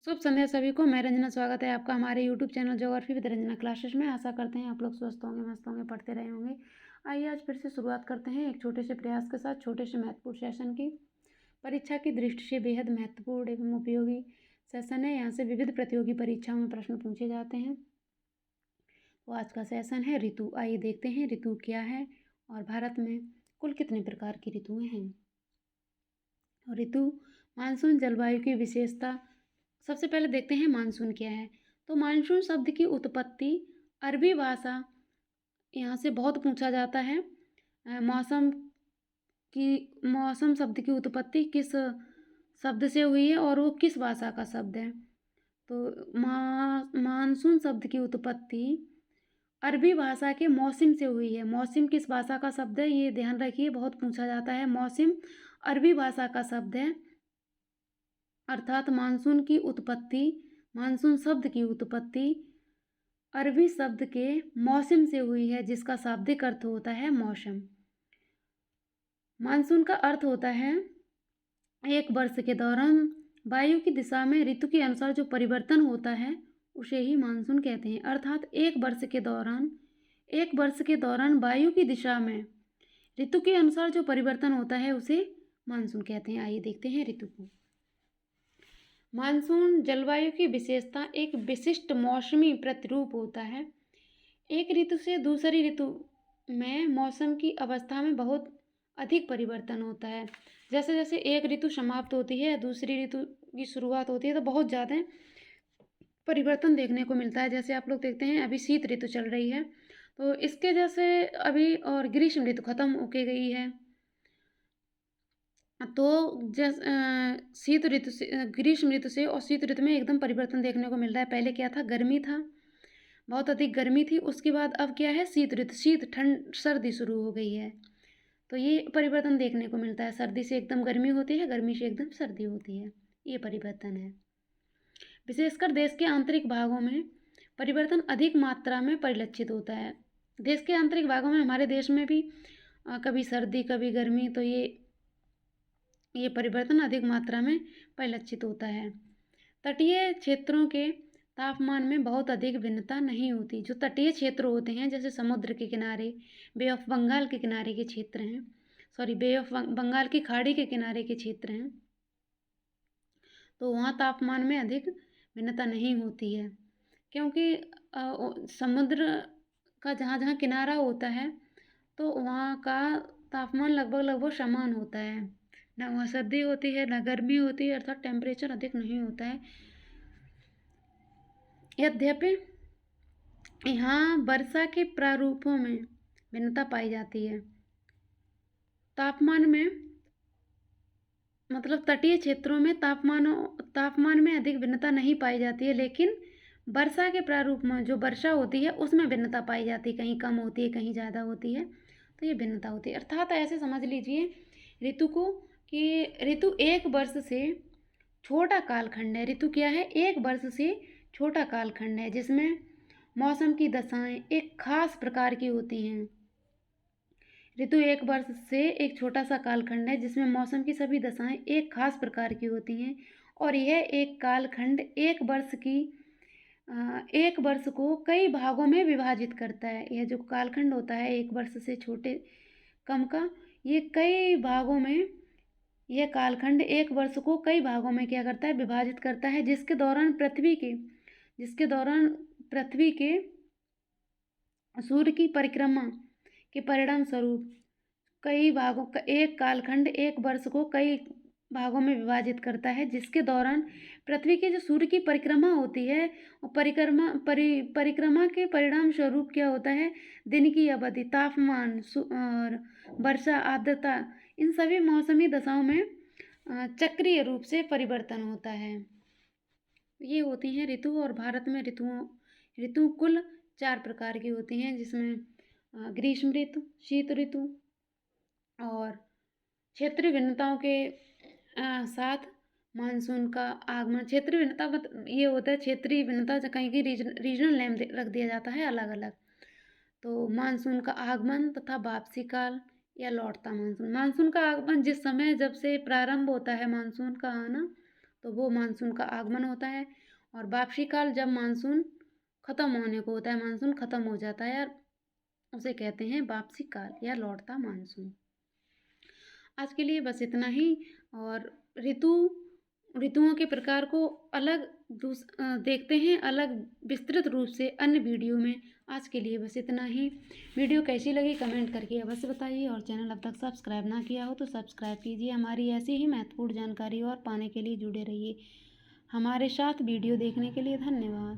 शुभ संध्या सभी को। मैं रंजना, स्वागत है आपका हमारे YouTube channel geography with Ranjana classes में। आशा करते हैं आप लोग स्वस्थ होंगे, मस्त होंगे, पढ़ते रहे होंगे। आइए आज फिर से शुरुआत करते हैं एक छोटे से प्रयास के साथ, छोटे से महत्वपूर्ण सेशन की। परीक्षा की दृष्टि से बेहद महत्वपूर्ण एवं उपयोगी सेशन है। यहाँ से विविध प्रतियोगी परीक्षाओं में प्रश्न पूछे जाते हैं। तो आज का सेशन है ऋतु। आइए देखते हैं ऋतु क्या है और भारत में कुल कितने प्रकार की ऋतुएं हैं। ऋतु मानसून जलवायु की विशेषता। सबसे पहले देखते हैं मानसून क्या है। तो मानसून शब्द की उत्पत्ति अरबी भाषा, यहाँ से बहुत पूछा जाता है। मौसम शब्द की उत्पत्ति किस शब्द से हुई है और वो किस भाषा का शब्द है। तो मानसून शब्द की उत्पत्ति अरबी भाषा के मौसम से हुई है। मौसम किस भाषा का शब्द है, ये ध्यान रखिए, बहुत पूछा जाता है। मौसम अरबी भाषा का शब्द है, अर्थात मानसून शब्द की उत्पत्ति अरबी शब्द के मौसम से हुई है, जिसका शाब्दिक अर्थ होता है मौसम। मानसून का अर्थ होता है एक वर्ष के दौरान वायु की दिशा में ऋतु के अनुसार जो परिवर्तन होता है उसे ही मानसून कहते हैं। अर्थात एक वर्ष के दौरान वायु की दिशा में ऋतु के अनुसार जो परिवर्तन होता है उसे मानसून कहते हैं। आइए देखते हैं ऋतु को। मानसून जलवायु की विशेषता एक विशिष्ट मौसमी प्रतिरूप होता है। एक ऋतु से दूसरी ऋतु में मौसम की अवस्था में बहुत अधिक परिवर्तन होता है। जैसे जैसे एक ऋतु समाप्त होती है, दूसरी ऋतु की शुरुआत होती है, तो बहुत ज़्यादा परिवर्तन देखने को मिलता है। जैसे आप लोग देखते हैं अभी शीत ऋतु चल रही है, तो इसके जैसे अभी और ग्रीष्म ऋतु खत्म होके गई है। तो ग्रीष्म ऋतु से और शीत ऋतु में एकदम परिवर्तन देखने को मिल रहा है। पहले क्या था, गर्मी था, बहुत अधिक गर्मी थी। उसके बाद अब क्या है, शीत ऋतु, शीत ठंड सर्दी शुरू हो गई है। तो ये परिवर्तन देखने को मिलता है। सर्दी से एकदम गर्मी होती है, गर्मी से एकदम सर्दी होती है, ये परिवर्तन है। विशेषकर देश के आंतरिक भागों में परिवर्तन अधिक मात्रा में परिलक्षित होता है। देश के आंतरिक भागों में, हमारे देश में भी कभी सर्दी कभी गर्मी, तो ये परिवर्तन अधिक मात्रा में परिलक्षित होता है। तटीय क्षेत्रों के तापमान में बहुत अधिक भिन्नता नहीं होती। जो तटीय क्षेत्र होते हैं, जैसे समुद्र के किनारे, बे ऑफ बंगाल के किनारे के क्षेत्र हैं, बे ऑफ बंगाल की खाड़ी के किनारे के क्षेत्र हैं, तो वहाँ तापमान में अधिक भिन्नता नहीं होती है, क्योंकि समुद्र का जहाँ जहाँ किनारा होता है तो वहाँ का तापमान लगभग समान होता है। ना वहाँ सर्दी होती है ना गर्मी होती है, अर्थात टेम्परेचर अधिक नहीं होता है। यद्यपि यहाँ वर्षा के प्रारूपों में भिन्नता पाई जाती है। तापमान में, मतलब तटीय क्षेत्रों में तापमान में अधिक भिन्नता नहीं पाई जाती है, लेकिन वर्षा के प्रारूप में जो वर्षा होती है उसमें भिन्नता पाई जाती है। कहीं कम होती है, कहीं ज़्यादा होती है, तो ये भिन्नता होती है। अर्थात ऐसे समझ लीजिए ऋतु को कि ऋतु एक वर्ष से छोटा कालखंड है। ऋतु क्या है, एक वर्ष से छोटा कालखंड है, जिसमें मौसम की दशाएं एक खास प्रकार की होती हैं। ऋतु एक वर्ष से एक छोटा सा कालखंड है, जिसमें मौसम की सभी दशाएं एक खास प्रकार की होती हैं, और यह एक कालखंड एक वर्ष को कई भागों में विभाजित करता है। यह जो कालखंड होता है एक वर्ष से छोटे कम का, ये कई भागों में, यह कालखंड एक वर्ष को कई भागों में क्या करता है, विभाजित करता है, जिसके दौरान पृथ्वी के सूर्य की परिक्रमा के परिणाम स्वरूप एक कालखंड एक वर्ष को कई भागों में विभाजित करता है, जिसके दौरान पृथ्वी की जो सूर्य की परिक्रमा होती है, और परिक्रमा के परिणाम स्वरूप क्या होता है, दिन की अवधि, तापमान और वर्षा, आर्द्रता, इन सभी मौसमी दशाओं में चक्रीय रूप से परिवर्तन होता है। ये होती हैं ऋतु। और भारत में ऋतु कुल 4 प्रकार की होती हैं, जिसमें ग्रीष्म ऋतु, शीत ऋतु और क्षेत्रीय भिन्नताओं के साथ मानसून का आगमन। क्षेत्रीय भिन्नता ये होता है, क्षेत्रीय भिन्नता कहीं की रीजनल नेम रख दिया जाता है अलग अलग। तो मानसून का आगमन तथा वापसी काल या लौटता मानसून। मानसून का आगमन जिस समय जब से प्रारंभ होता है मानसून का आना, तो वो मानसून का आगमन होता है। और वापसी काल जब मानसून ख़त्म होने को होता है, मानसून ख़त्म हो जाता है यार, उसे कहते हैं वापसी काल या लौटता मानसून। आज के लिए बस इतना ही। और ऋतुओं के प्रकार को अलग देखते हैं अलग विस्तृत रूप से अन्य वीडियो में। आज के लिए बस इतना ही। वीडियो कैसी लगी कमेंट करके अवश्य बताइए, और चैनल अब तक सब्सक्राइब ना किया हो तो सब्सक्राइब कीजिए। हमारी ऐसी ही महत्वपूर्ण जानकारी और पाने के लिए जुड़े रहिए हमारे साथ। वीडियो देखने के लिए धन्यवाद।